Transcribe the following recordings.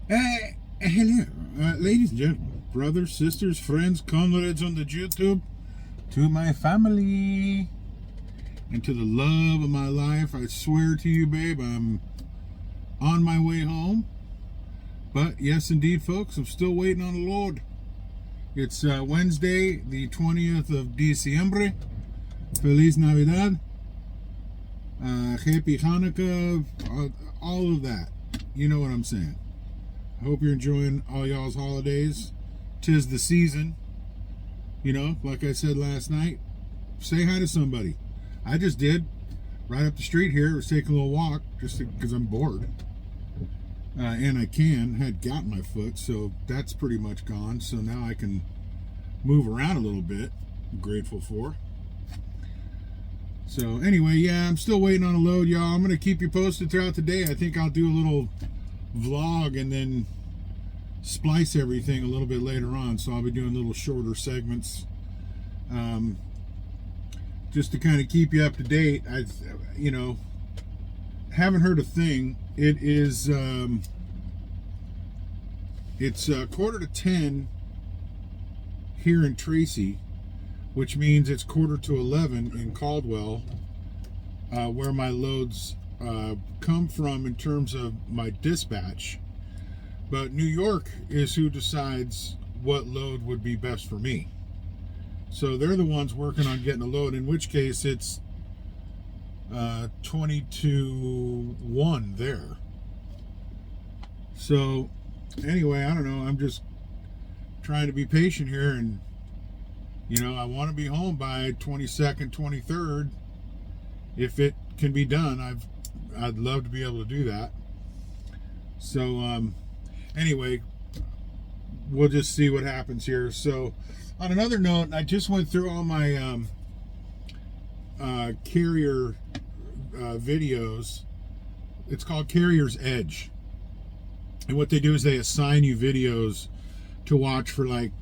Hello, ladies and gentlemen, brothers, sisters, friends, comrades on the YouTube, to my family, and to the love of my life. I swear to you, babe, I'm on my way home. But yes, indeed, folks, I'm still waiting on the Lord. It's Wednesday, the 20th of Diciembre. Feliz Navidad. Happy Hanukkah. All of that. You know what I'm saying. I hope you're enjoying all y'all's holidays. 'Tis the season. You know, like I said last night, say hi to somebody. I just did. Right up the street here. I was taking a little walk just because I'm bored. And I had got my foot, so that's pretty much gone. So now I can move around a little bit. I'm grateful for. So anyway, yeah, I'm still waiting on a load, y'all. I'm going to keep you posted throughout the day. I think I'll do a little vlog and then splice everything a little bit later on. So I'll be doing little shorter segments just to kind of keep you up to date. Haven't heard a thing. It is it's 9:45 here in Tracy, which means it's 10:45 in Caldwell, where my loads come from in terms of my dispatch. But New York is who decides what load would be best for me. So they're the ones working on getting a load, in which case it's 20 to 1 there. So anyway, I don't know. I'm just trying to be patient here, and I want to be home by 22nd, 23rd. If it can be done, I'd love to be able to do that. So anyway, we'll just see what happens here. So on another note, I just went through all my carrier videos. It's called Carrier's Edge, and what they do is they assign you videos to watch for, like,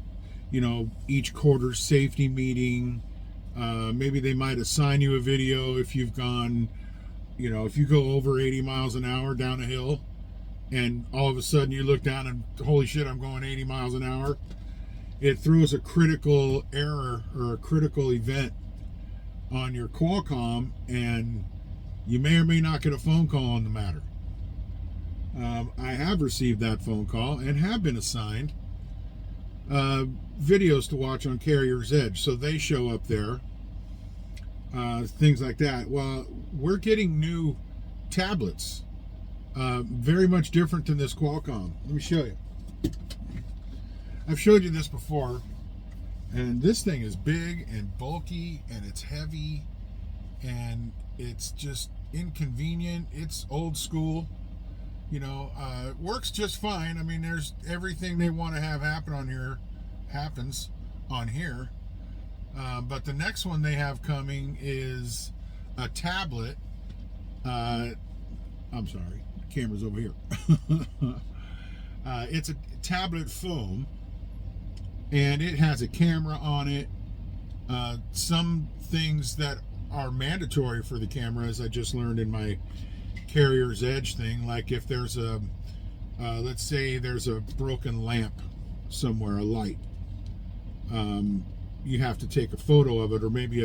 each quarter's safety meeting. Maybe they might assign you a video if you've gone, if you go over 80 miles an hour down a hill, and all of a sudden you look down and holy shit, I'm going 80 miles an hour. It throws a critical error or a critical event on your Qualcomm, and you may or may not get a phone call on the matter. I have received that phone call and have been assigned videos to watch on Carrier's Edge, so they show up there, things like that. Well, we're getting new tablets, very much different than this Qualcomm. Let me show you. I've showed you this before, and this thing is big and bulky, and it's heavy, and it's just inconvenient. It's old school. It works just fine. I mean, there's everything they want to have happen on here happens on here. But the next one they have coming is a tablet. I'm sorry, the camera's over here. It's a tablet foam, and it has a camera on it. Some things that are mandatory for the camera, as I just learned in my Carrier's Edge thing, like if there's a let's say there's a broken lamp somewhere, a light, you have to take a photo of it, or maybe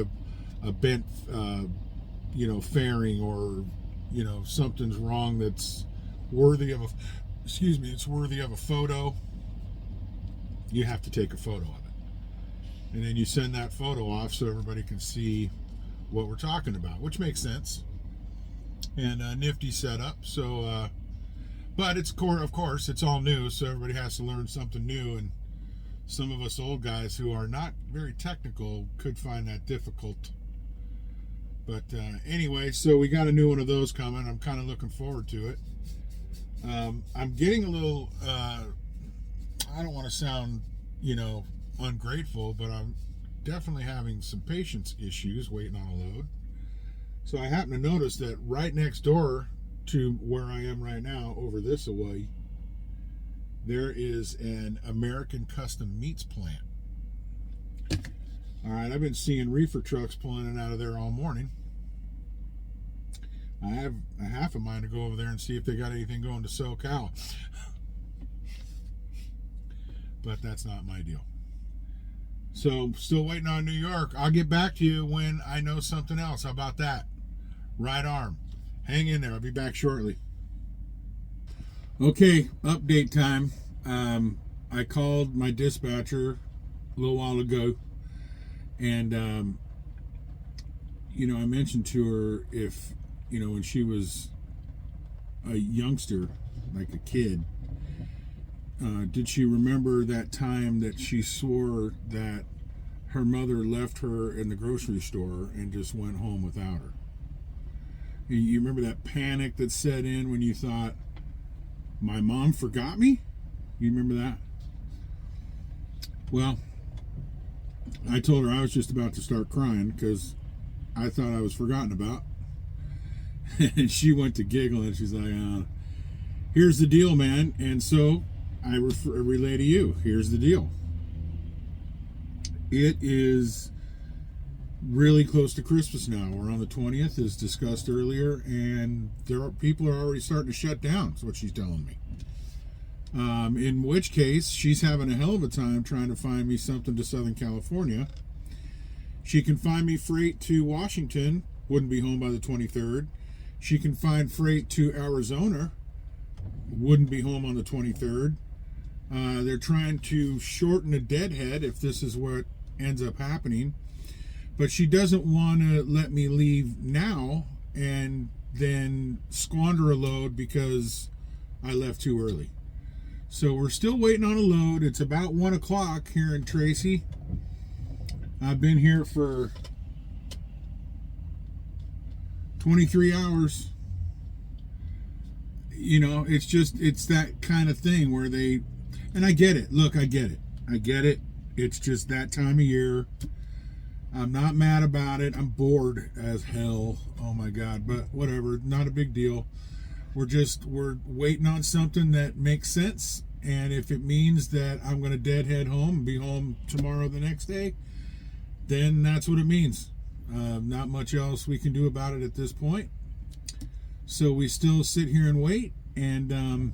a bent fairing, or something's wrong that's worthy of it's worthy of a photo. You have to take a photo of it, and then you send that photo off so everybody can see what we're talking about, which makes sense. And a nifty setup. So but it's of course it's all new, so everybody has to learn something new, and some of us old guys who are not very technical could find that difficult. But anyway, so we got a new one of those coming. I'm kind of looking forward to it. I'm getting a little I don't want to sound ungrateful, but I'm definitely having some patience issues waiting on a load. So I happen to notice that right next door to where I am right now, over this away, there is an American Custom Meats plant. All right, I've been seeing reefer trucks pulling in and out of there all morning. I have a half of mine to go over there and see if they got anything going to SoCal. but that's not my deal. So, still waiting on New York. I'll get back to you when I know something else. How about that? Right arm. Hang in there. I'll be back shortly. Okay, update time. I called my dispatcher a little while ago, and I mentioned to her if, when she was a youngster, like a kid, did she remember that time that she swore that her mother left her in the grocery store and just went home without her? You remember that panic that set in when you thought, my mom forgot me? You remember that? Well, I told her I was just about to start crying because I thought I was forgotten about. And she went to giggle and she's like, here's the deal, man. And so I relay to you. Here's the deal. It is really close to Christmas now. We're on the 20th, as discussed earlier, and people are already starting to shut down. That's what she's telling me. In which case, she's having a hell of a time trying to find me something to Southern California. She can find me freight to Washington, wouldn't be home by the 23rd. She can find freight to Arizona, wouldn't be home on the 23rd. They're trying to shorten a deadhead if this is what ends up happening. But she doesn't want to let me leave now and then squander a load because I left too early. So we're still waiting on a load. It's about 1 o'clock here in Tracy. I've been here for 23 hours. It's that kind of thing where and I get it. Look, I get it. It's just that time of year. I'm not mad about it. I'm bored as hell. Oh my God. But whatever. Not a big deal. We're waiting on something that makes sense. And if it means that I'm going to deadhead home and be home tomorrow the next day, then that's what it means. Not much else we can do about it at this point. So we still sit here and wait. And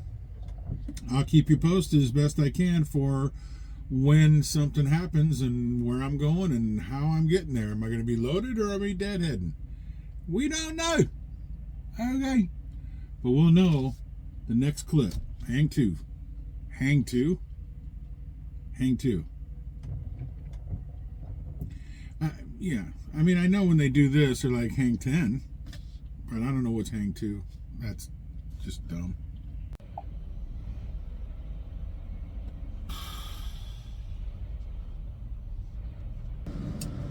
I'll keep you posted as best I can for when something happens and where I'm going and how I'm getting there. Am I going to be loaded or am I deadheading? We don't know. Okay. But we'll know the next clip. Hang two. Hang two. Hang two. Yeah. I mean, I know when they do this, they're like hang 10. But I don't know what's hang two. That's just dumb.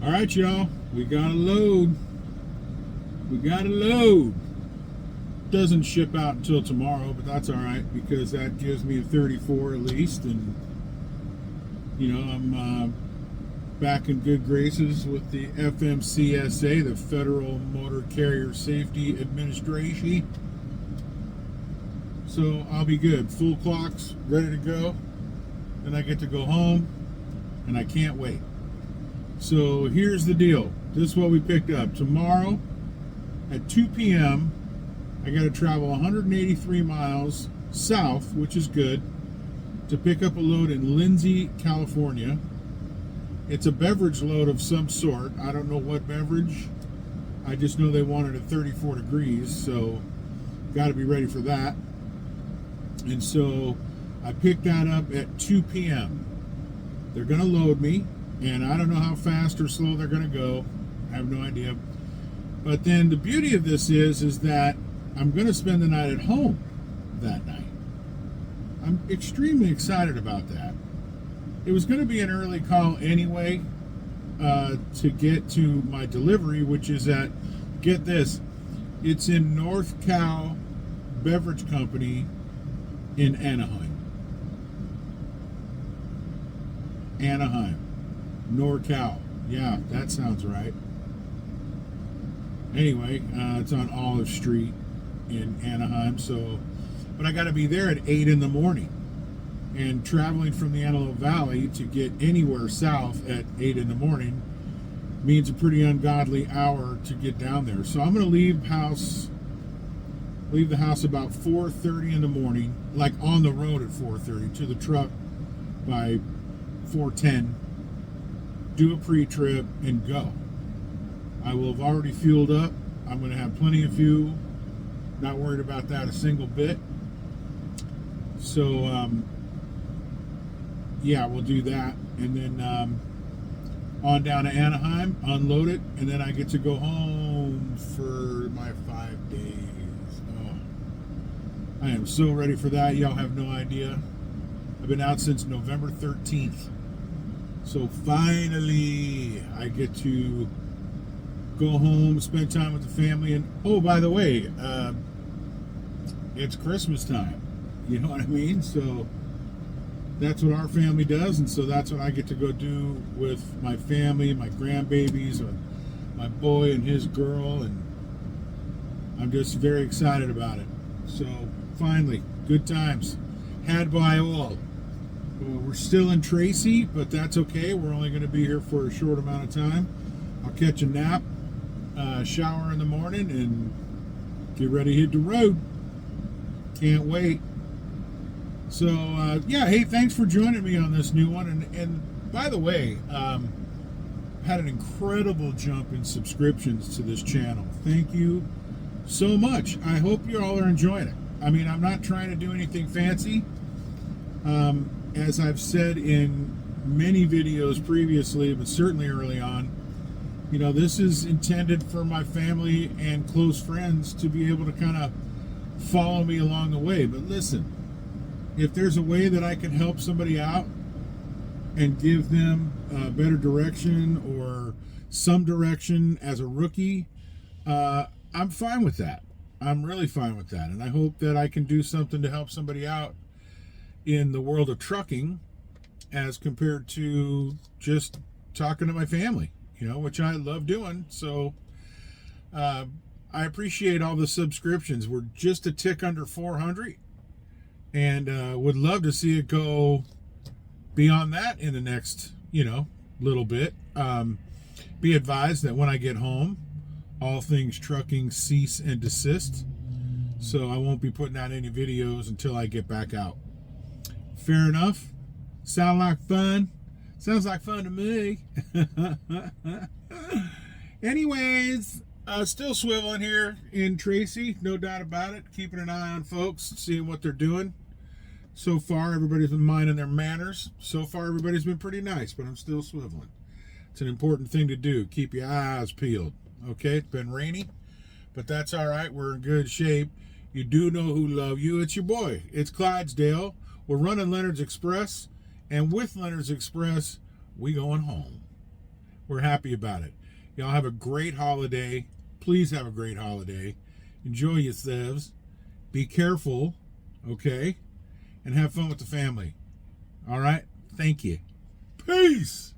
All right, y'all. We got a load. Doesn't ship out until tomorrow, but that's all right because that gives me a 34 at least, and I'm back in good graces with the FMCSA, the Federal Motor Carrier Safety Administration. So I'll be good. Full clocks, ready to go. Then I get to go home, and I can't wait. So here's the deal. This is what we picked up. Tomorrow at 2 p.m., I got to travel 183 miles south, which is good, to pick up a load in Lindsay, California. It's a beverage load of some sort. I don't know what beverage. I just know they want it at 34 degrees, so got to be ready for that. And so I picked that up at 2 p.m. They're going to load me, and I don't know how fast or slow they're going to go. I have no idea. But then the beauty of this is that I'm going to spend the night at home that night. I'm extremely excited about that. It was going to be an early call anyway to get to my delivery, which is at, get this, it's in North Cal Beverage Company in Anaheim. NorCal. Yeah, that sounds right. Anyway, it's on Olive Street in Anaheim, but I got to be there at 8 in the morning. And traveling from the Antelope Valley to get anywhere south at 8 in the morning means a pretty ungodly hour to get down there. So I'm going to leave the house about 4:30 in the morning, like on the road at 4:30 to the truck by 4:10, do a pre-trip, and go. I will have already fueled up. I'm going to have plenty of fuel. Not worried about that a single bit. So, yeah, we'll do that. And then on down to Anaheim, unload it, and then I get to go home for my 5 days. Oh, I am so ready for that. Y'all have no idea. I've been out since November 13th. So finally, I get to go home, spend time with the family. And oh, by the way, it's Christmas time. You know what I mean? So that's what our family does, and so that's what I get to go do with my family, my grandbabies, or my boy and his girl, and I'm just very excited about it. So finally, good times had by all. We're still in Tracy, but that's okay. We're only going to be here for a short amount of time. I'll catch a nap, shower in the morning, and get ready to hit the road. Can't wait. So, yeah, hey, thanks for joining me on this new one. And by the way, had an incredible jump in subscriptions to this channel. Thank you so much. I hope you all are enjoying it. I mean, I'm not trying to do anything fancy. As I've said in many videos previously, but certainly early on, you know, this is intended for my family and close friends to be able to kind of follow me along the way. But listen, if there's a way that I can help somebody out and give them better direction or some direction as a rookie, I'm fine with that. I'm really fine with that. And I hope that I can do something to help somebody out in the world of trucking as compared to just talking to my family, you know, which I love doing. So I appreciate all the subscriptions. We're just a tick under 400, and would love to see it go beyond that in the next, you know, little bit. Be advised that when I get home, all things trucking cease and desist. So I won't be putting out any videos until I get back out. Fair enough. Sound like fun? Sounds like fun to me. Anyways, still swiveling here in Tracy, no doubt about it. Keeping an eye on folks, seeing what they're doing. So far, everybody's been minding their manners. So far, everybody's been pretty nice, but I'm still swiveling. It's an important thing to do. Keep your eyes peeled. Okay, it's been rainy, but that's all right. We're in good shape. You do know who love you. It's your boy. It's Clydesdale. We're running Leonard's Express, and with Leonard's Express, we going home. We're happy about it. Y'all have a great holiday. Please have a great holiday. Enjoy yourselves. Be careful, okay? And have fun with the family. All right? Thank you. Peace.